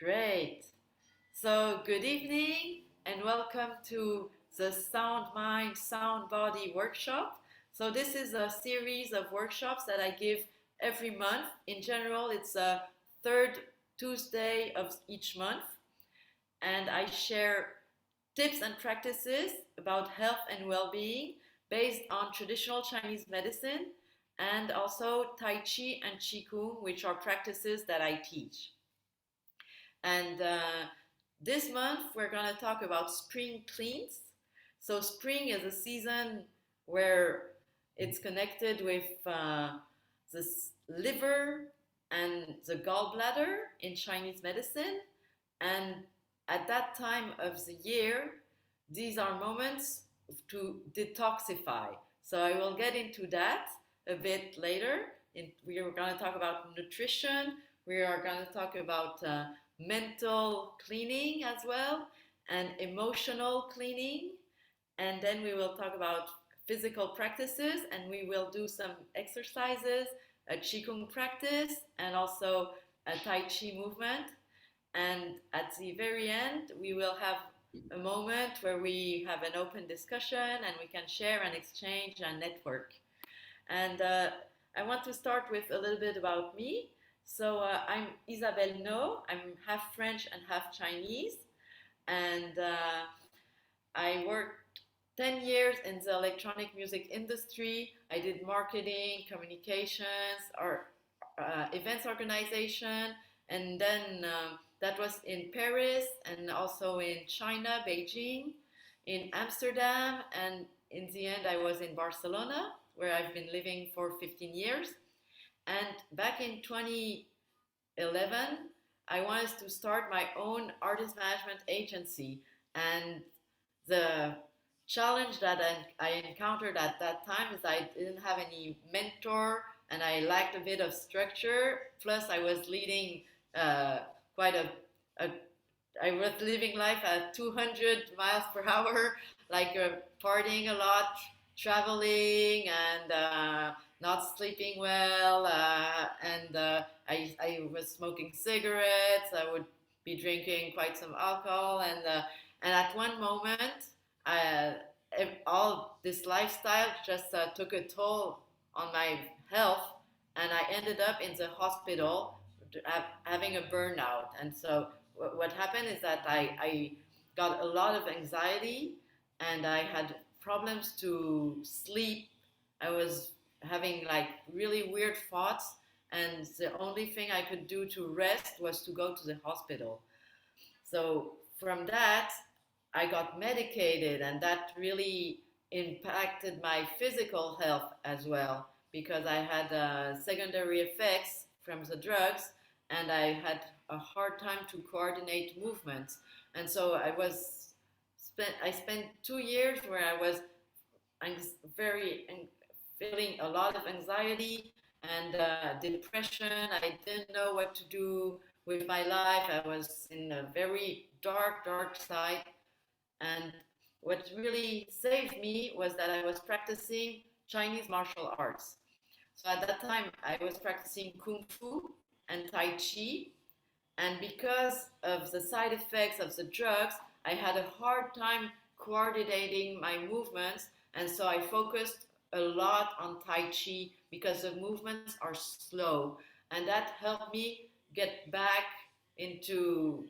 Great. So, good evening and welcome to the Sound Mind, Sound Body workshop. So, this is a series of workshops that I give every month. In general, it's a third Tuesday of each month, and I share tips and practices about health and well being based on traditional Chinese medicine and also Tai Chi and Qi Gong, which are practices that I teach. And this month, we're going to talk about spring cleans. So, spring is a season where it's connected with the liver and the gallbladder in Chinese medicine. And at that time of the year, these are moments to detoxify. So, I will get into that a bit later. We are going to talk about nutrition. We are going to talk about mental cleaning as well, and emotional cleaning. And then we will talk about physical practices, and we will do some exercises, a Qigong practice, and also a Tai Chi movement. And at the very end, we will have a moment where we have an open discussion and we can share and exchange and network. And I want to start with a little bit about me. So I'm Isabelle Naud. I'm half French and half Chinese, and I worked 10 years in the electronic music industry. I did marketing, communications, or events organization, and then that was in Paris and also in China, Beijing, in Amsterdam, and in the end I was in Barcelona, where I've been living for 15 years. And back in 2011, I wanted to start my own artist management agency. And the challenge that I encountered at that time is I didn't have any mentor and I lacked a bit of structure. Plus, I was leading quite a I was living life at 200 miles per hour, like partying a lot, traveling, and not sleeping well. I was smoking cigarettes. I would be drinking quite some alcohol. And at one moment, uh, all this lifestyle just took a toll on my health. And I ended up in the hospital having a burnout. And so what happened is that I got a lot of anxiety and I had problems to sleep. I was having like really weird thoughts, and the only thing I could do to rest was to go to the hospital. So from that, I got medicated, and that really impacted my physical health as well because I had secondary effects from the drugs, and I had a hard time to coordinate movements. And so I spent 2 years where I was very feeling a lot of anxiety and depression. I didn't know what to do with my life. I was in a very dark side. And what really saved me was that I was practicing Chinese martial arts. So at that time, I was practicing Kung Fu and Tai Chi. And because of the side effects of the drugs, I had a hard time coordinating my movements. And so I focused a lot on Tai Chi because the movements are slow. And that helped me get back into,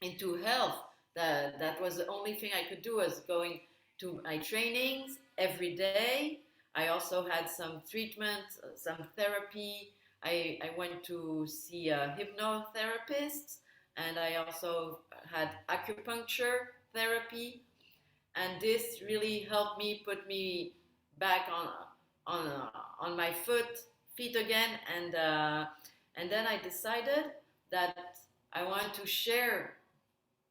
into health. That was the only thing I could do was going to my trainings every day. I also had some treatment, some therapy. I went to see a hypnotherapist, and I also had acupuncture therapy, and this really helped me put me back on my feet again, and then I decided that I wanted to share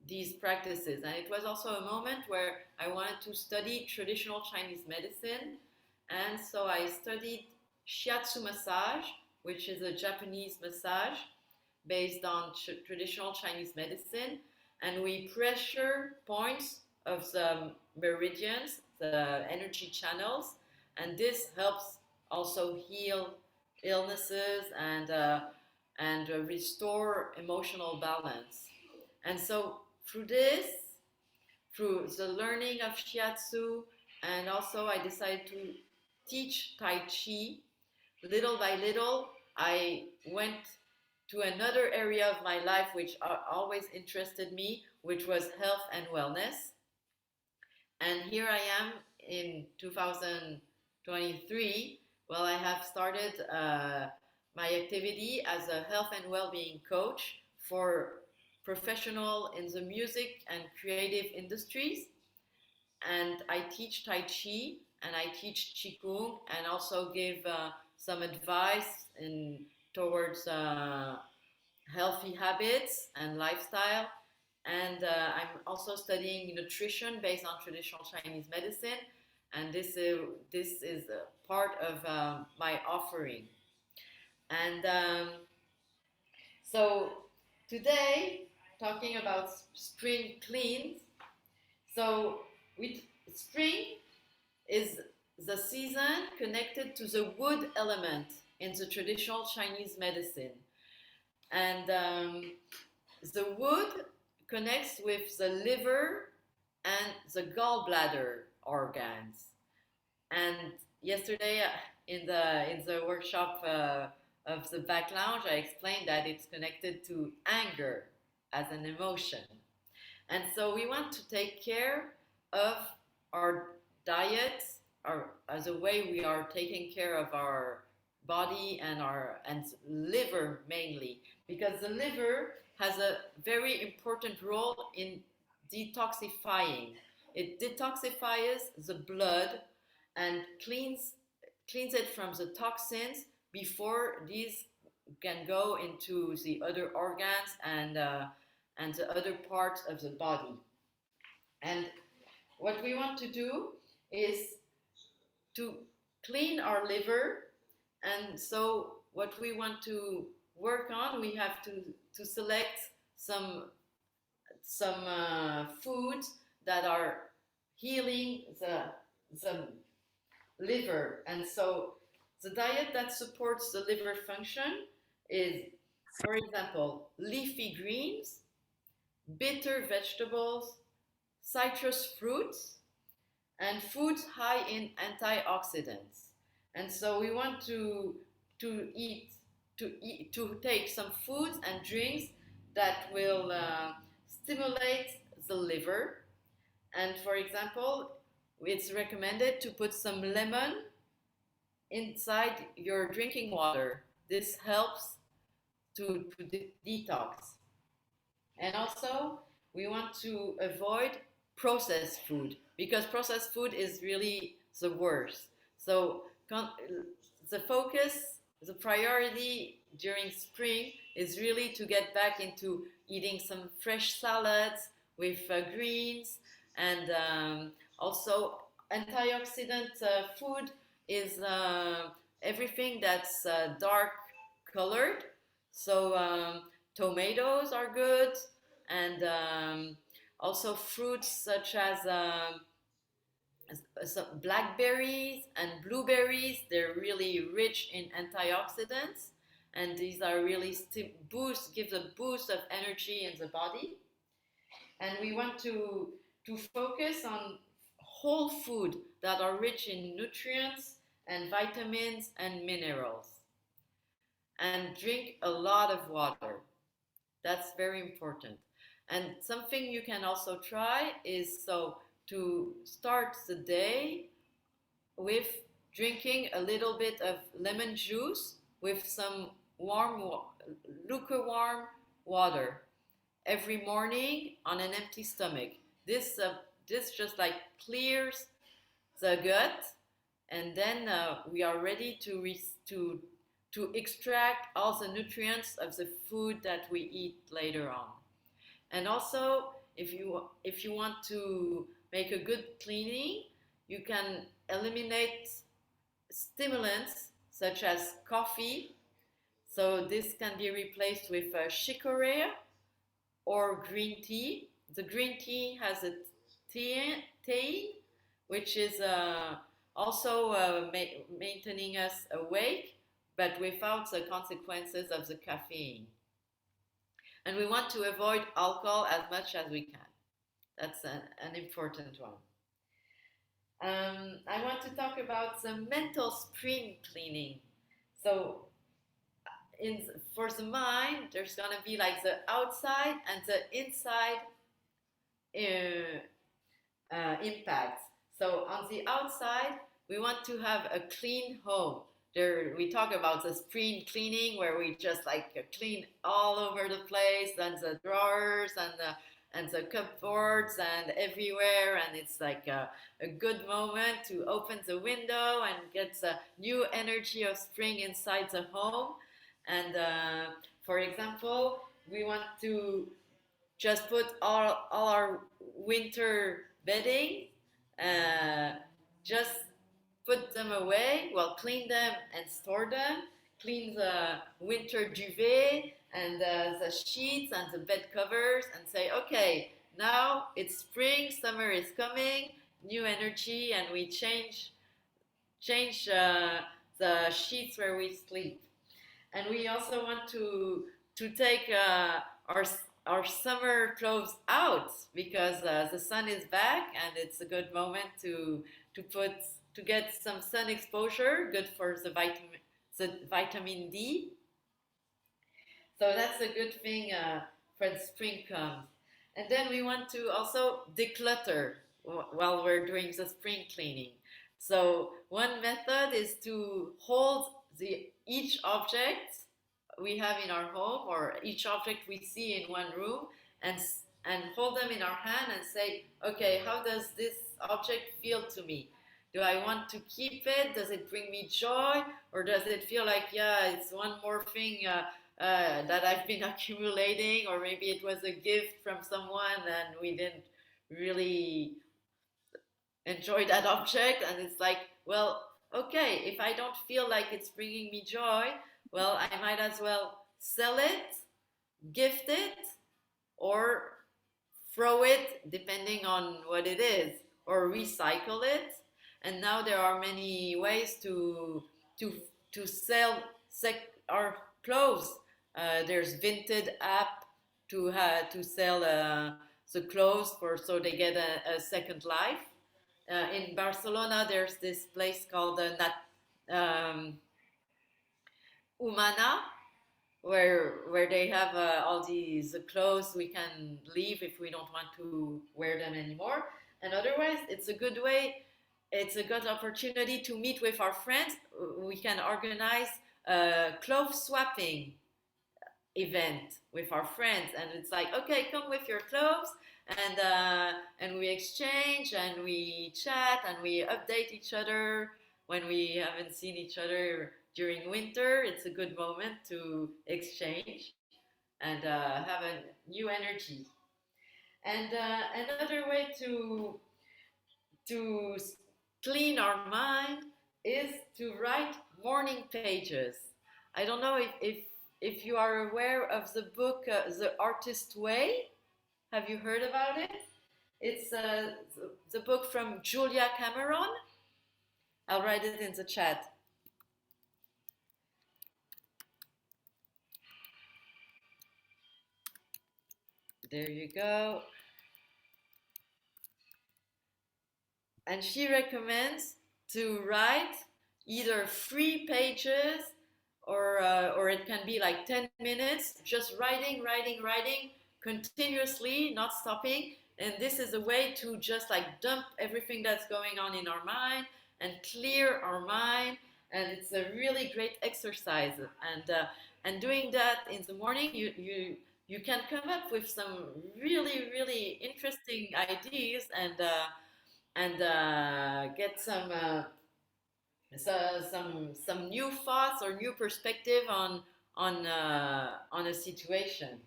these practices, and it was also a moment where I wanted to study traditional Chinese medicine, and so I studied shiatsu massage, which is a Japanese massage based on traditional Chinese medicine, and we pressure points of the meridians, the energy channels, and this helps also heal illnesses and restore emotional balance. And so through this, through the learning of shiatsu, and also I decided to teach Tai Chi. Little by little, I went to another area of my life which always interested me, which was health and wellness. And here I am in 2023. Well, I have started my activity as a health and well-being coach for professional in the music and creative industries. And I teach Tai Chi and I teach Qi Gong and also give some advice towards healthy habits and lifestyle. And I'm also studying nutrition based on traditional Chinese medicine. And this is a part of my offering. And so today, talking about spring cleans. So spring is the season connected to the wood element in the traditional Chinese medicine. And the wood connects with the liver and the gallbladder organs. And yesterday in the workshop of the back lounge, I explained that it's connected to anger as an emotion. And so we want to take care of our diet, or as a way we are taking care of our body and liver mainly, because the liver has a very important role in detoxifying. It detoxifies the blood and cleans it from the toxins before these can go into the other organs and the other parts of the body. And what we want to do is to clean our liver. And so what we want to work on, we have to select some foods that are healing the liver. And so the diet that supports the liver function is, for example, leafy greens, bitter vegetables, citrus fruits, and foods high in antioxidants. And so we want to eat to take some foods and drinks that will stimulate the liver. And for example, it's recommended to put some lemon inside your drinking water. This helps to detox. And also, we want to avoid processed food, because processed food is really the worst. So the focus, the priority during spring is really to get back into eating some fresh salads with greens, and also antioxidant food is everything that's dark colored. So tomatoes are good, and also fruits such as some blackberries and blueberries. They're really rich in antioxidants, and these are really gives a boost of energy in the body. And we want to focus on whole food that are rich in nutrients and vitamins and minerals, and drink a lot of water. That's very important. And something you can also try is to start the day with drinking a little bit of lemon juice with some lukewarm water every morning on an empty stomach. This just like clears the gut, and then we are ready to extract all the nutrients of the food that we eat later on. And also, if you want to make a good cleaning, you can eliminate stimulants such as coffee. So this can be replaced with chicorée or green tea. The green tea has a theine, which is also maintaining us awake, but without the consequences of the caffeine. And we want to avoid alcohol as much as we can. That's an important one. I want to talk about the mental spring cleaning. So, for the mind, there's gonna be like the outside and the inside uh, impacts. So on the outside, we want to have a clean home. There, we talk about the spring cleaning where we just like clean all over the place and the drawers and the cupboards and everywhere, and it's like a good moment to open the window and get the new energy of spring inside the home. And for example, we want to just put all our winter bedding, uh, just put them away, well, clean them and store them, clean the winter duvet and the sheets and the bed covers, and say, okay, now it's spring, summer is coming, new energy, and we change the sheets where we sleep. And we also want to take our our summer clothes out because the sun is back and it's a good moment to put to get some sun exposure, good for the vitamin D. So that's a good thing when spring comes. And then we want to also declutter while we're doing the spring cleaning. So one method is to hold each object we have in our home or each object we see in one room and and hold them in our hand and say, okay, how does this object feel to me? Do I want to keep it? Does it bring me joy? Or does it feel like, yeah, it's one more thing that I've been accumulating, or maybe it was a gift from someone and we didn't really enjoy that object, and it's like, well, okay, if I don't feel like it's bringing me joy, well, I might as well sell it, gift it, or throw it, depending on what it is, or recycle it. And now there are many ways to to sell our clothes. There's Vinted app to sell the clothes for so they get a second life. In Barcelona, there's this place called Humana, where they have all these clothes we can leave if we don't want to wear them anymore. And otherwise, it's a good way. It's a good opportunity to meet with our friends. We can organize a clothes swapping event with our friends, and it's like, okay, come with your clothes, and we exchange and we chat and we update each other when we haven't seen each other during winter. It's a good moment to exchange and have a new energy. And another way to clean our mind is to write morning pages. I don't know if you are aware of the book The Artist Way. Have you heard about it? It's the book from Julia Cameron. I'll write it in the chat. There you go. And she recommends to write either 3 pages or it can be like 10 minutes, just writing continuously, not stopping. And this is a way to just like dump everything that's going on in our mind and clear our mind. And it's a really great exercise. And doing that in the morning, you can come up with some really interesting ideas and get some new thoughts or new perspective on a situation.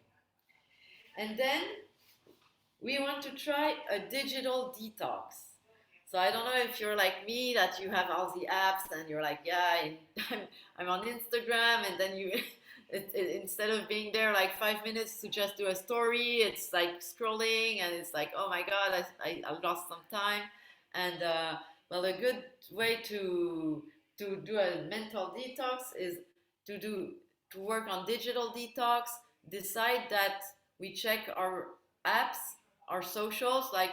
And then we want to try a digital detox. So I don't know if you're like me, that you have all the apps and you're like, yeah, I'm on Instagram, and then instead of being there like 5 minutes to just do a story, it's like scrolling, and it's like, oh my God, I lost some time. And well, a good way to do a mental detox is to do to work on digital detox, decide that we check our apps, our socials, like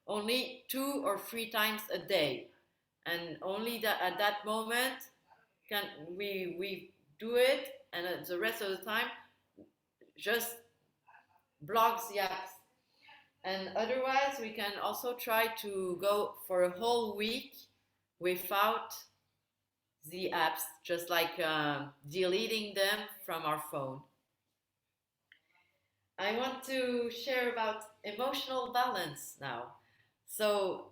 only 2 or 3 times a day, and only that at that moment can we do it, and the rest of the time just blocks the apps. And otherwise, we can also try to go for a whole week without the apps, just like deleting them from our phone. I want to share about emotional balance now. So,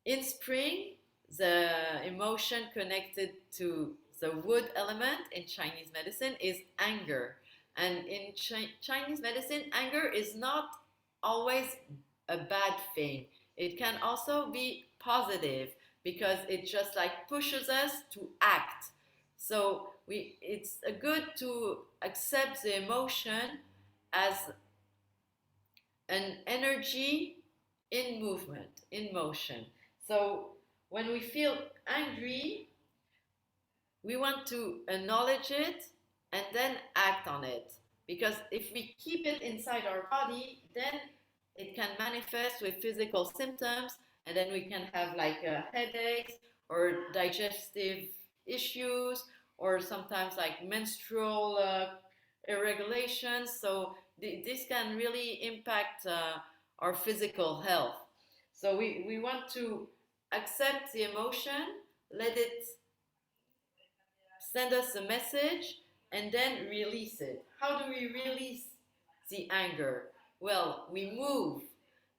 in spring, the emotion connected to the wood element in Chinese medicine is anger. And in Chinese medicine, anger is not always a bad thing. It can also be positive because it just like pushes us to act. So it's good to accept the emotion as an energy in movement, in motion. So when we feel angry, we want to acknowledge it and then act on it. Because if we keep it inside our body, then it can manifest with physical symptoms, and then we can have like headaches or digestive issues, or sometimes like menstrual irregulations. So this can really impact our physical health. So we want to accept the emotion, let it send us a message, and then release it. How do we release the anger? Well, we move.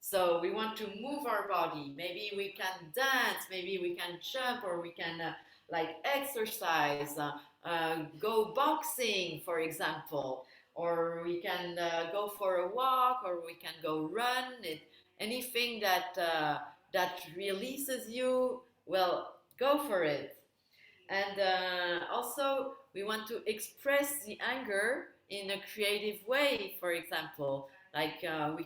So we want to move our body. Maybe we can dance, maybe we can jump, or we can like exercise, go boxing, for example, or we can go for a walk, or we can go run. Anything that releases you, well, go for it. And also, we want to express the anger in a creative way. For example, like we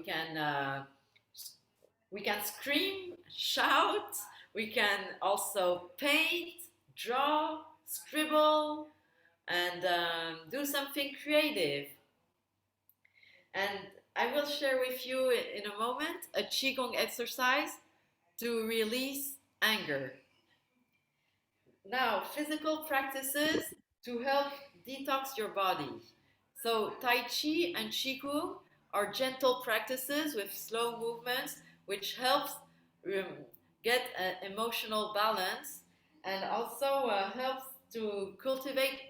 can scream, shout. We can also paint, draw, scribble, and do something creative. And I will share with you in a moment a Qi Gong exercise to release anger. Now, physical practices to help detox your body. So, Tai Chi and Qi Gong are gentle practices with slow movements, which helps um, get an emotional balance, and also helps to cultivate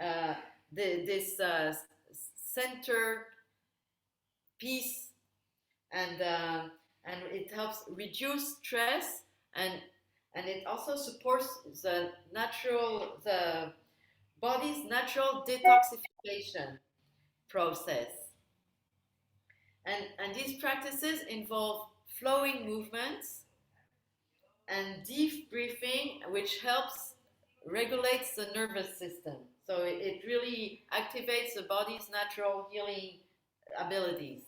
uh, this center peace, and it helps reduce stress, and it also supports the body's natural detoxification process. And these practices involve flowing movements and deep breathing, which helps regulates the nervous system. So it really activates the body's natural healing abilities.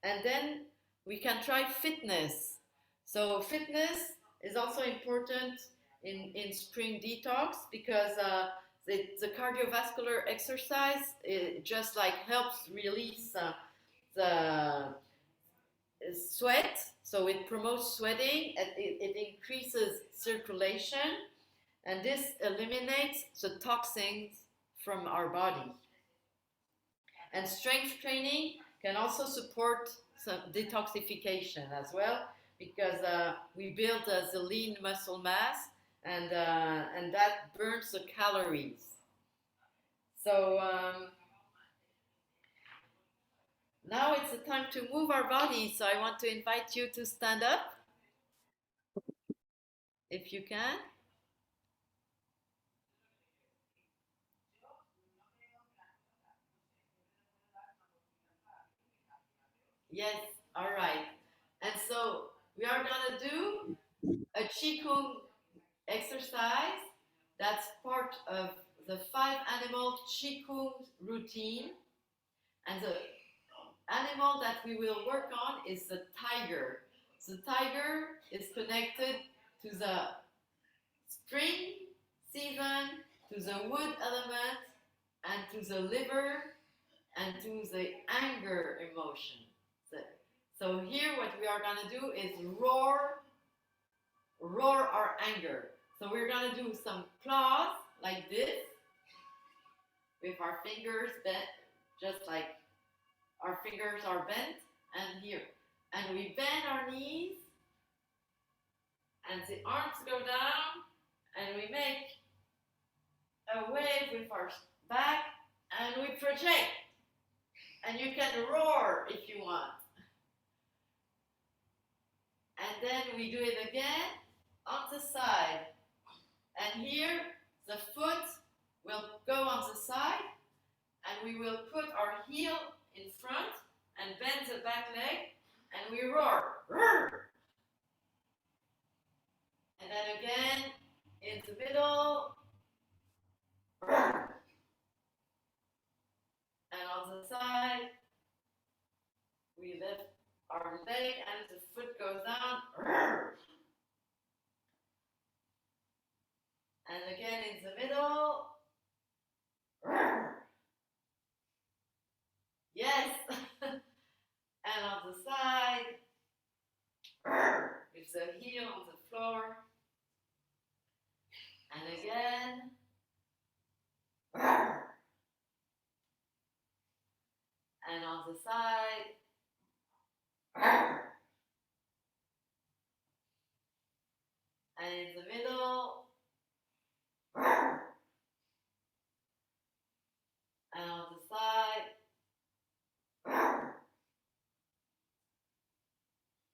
And then we can try fitness. So fitness is also important in spring detox, because the cardiovascular exercise, it just like helps release the sweat. So it promotes sweating, and it increases circulation, and this eliminates the toxins from our body. And strength training can also support some detoxification as well, because we build the lean muscle mass, and that burns the calories. So now it's the time to move our body. So I want to invite you to stand up if you can. Yes, all right. And so we are gonna do a Qigong exercise that's part of the 5 animal Qigong routine. And the animal that we will work on is the tiger. The tiger is connected to the spring season to the wood element, and to the liver, and to the anger emotion. So, so here what we are going to do is roar our anger. So we're going to do some claws like this with our fingers bent, just like our fingers are bent, and here. And we bend our knees, and the arms go down, and we make a wave with our back, and we project. And you can roar if you want. And then we do it again on the side. And here, the foot will go on the side, and we will put our heel in front and bend the back leg, and we roar. Roar. And then again, in the middle. Roar. And on the side, we lift our leg and the foot goes down. Roar. And again in the middle. Roar. Yes. And on the side. Roar. With the heel on the floor. And again. Roar. And on the side. Roar. And in the middle. Roar. And on the side. Roar.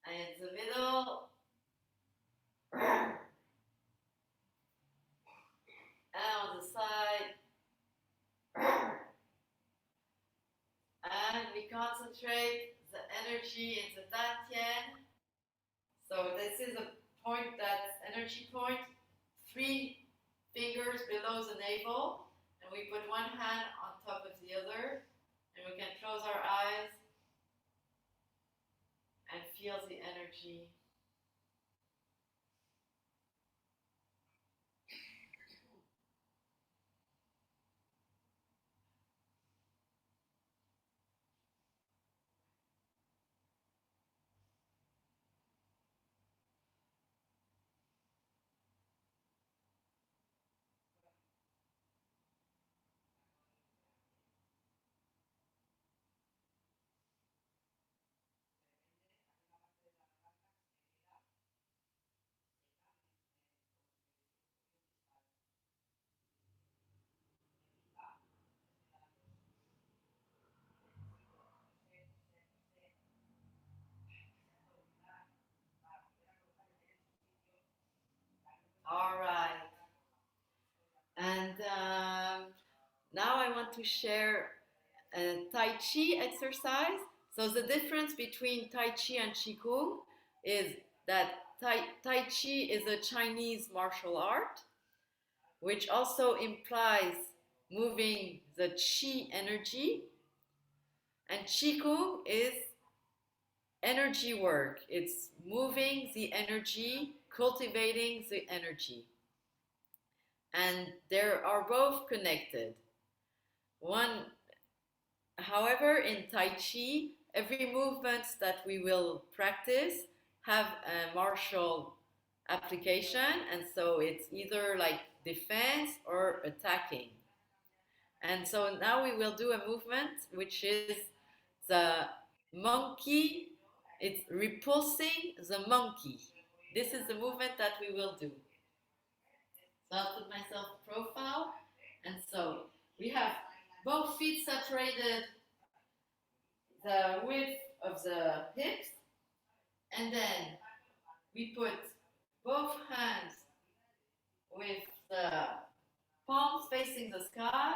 And in the middle. Roar. And on the side. Roar. And we concentrate the energy in the dantian. So this is a point, that's energy point, 3 fingers below the navel, and we put one hand on top of the other, and we can close our eyes and feel the energy. All right. And now I want to share a Tai Chi exercise. So the difference between Tai Chi and Qi Gong is that Tai Chi is a Chinese martial art, which also implies moving the Qi energy. And Qi Gong is energy work. It's moving the energy, cultivating the energy. And they are both connected. One, however, in Tai Chi, every movement that we will practice have a martial application, and so it's either like defense or attacking. And so now we will do a movement which is the monkey. It's repulsing the monkey. This is the movement that we will do. So I'll put myself profile. And so we have both feet separated the width of the hips. And then we put both hands with the palms facing the sky.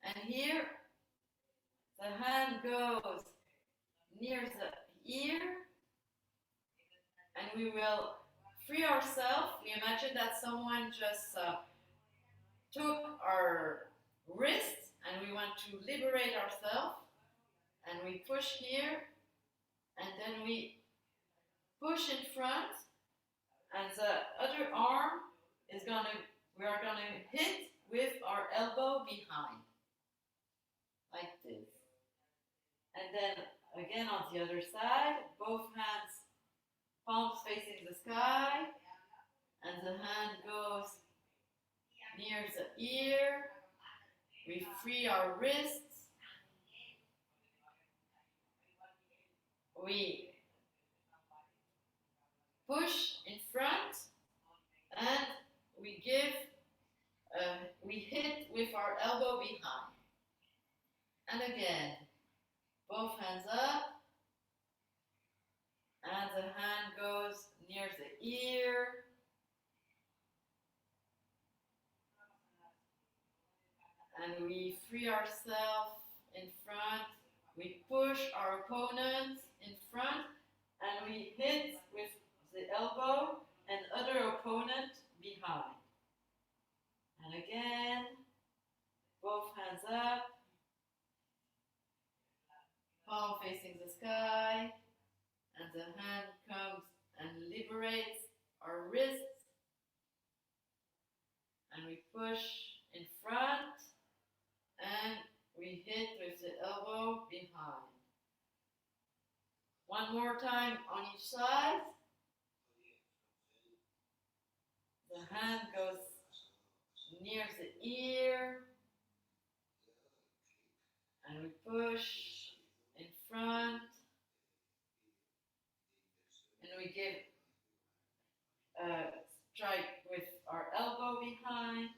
And here the hand goes near the ear. And we will free ourselves. We imagine that someone just took our wrists and we want to liberate ourselves. And we push here. And then we push in front. And the other arm is we are gonna hit with our elbow behind, like this. And then again on the other side, both hands, palms facing the sky, and the hand goes near the ear. We free our wrists. We push in front, and we hit with our elbow behind. And again, both hands up, and the hand goes near the ear. And we free ourselves in front. We push our opponent in front, and we hit with the elbow and other opponent behind. And again, both hands up, palm facing the sky, and the hand comes and liberates our wrists, and we push in front, and we hit with the elbow behind. One more time on each side. The hand goes near the ear, and we push in front, and we give a strike with our elbow behind.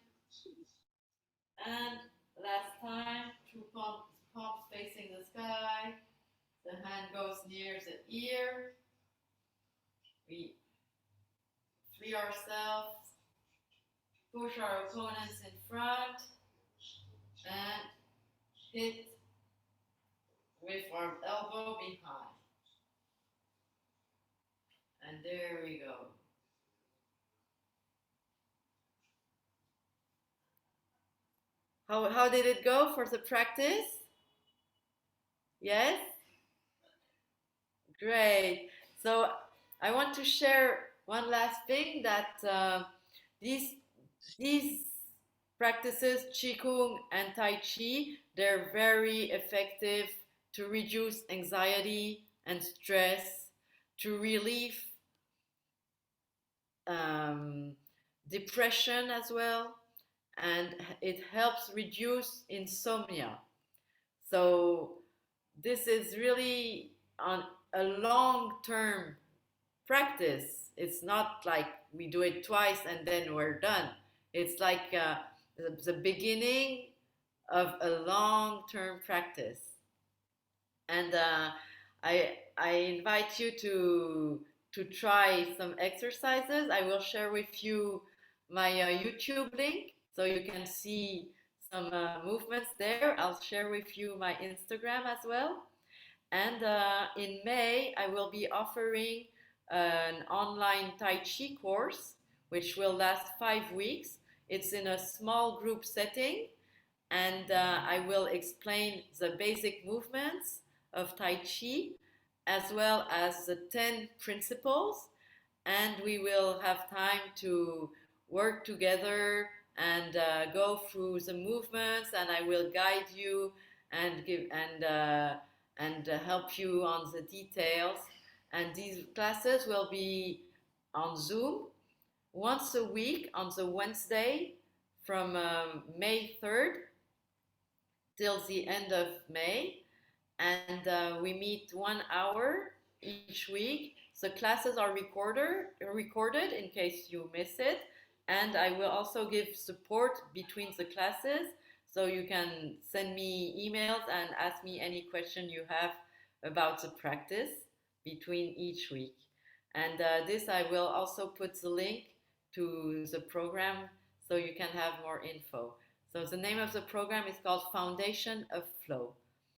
And last time, two palms facing the sky. The hand goes near the ear. We free ourselves, push our opponents in front, and hit with our elbow behind. And there we go. How did it go for the practice? Yes? Great. So I want to share one last thing that these practices, Qi Gong and Tai Chi, they're very effective to reduce anxiety and stress, to relieve depression as well, and it helps reduce insomnia. So this is really on a long-term practice. It's not like we do it twice and then we're done. It's like the beginning of a long-term practice. And I invite you to try some exercises. I will share with you my YouTube link so you can see some movements there. I'll share with you my Instagram as well. And in May, I will be offering an online Tai Chi course, which will last 5 weeks. It's in a small group setting, and I will explain the basic movements of Tai Chi, as well as the 10 principles, and we will have time to work together and go through the movements, and I will guide you and help you on the details. And these classes will be on Zoom once a week on the Wednesday from May 3rd till the end of May. And we meet 1 hour each week. The classes are recorded in case you miss it. And I will also give support between the classes. So you can send me emails and ask me any question you have about the practice between each week. And this I will also put the link to the program so you can have more info. So the name of the program is called Foundation of Flow.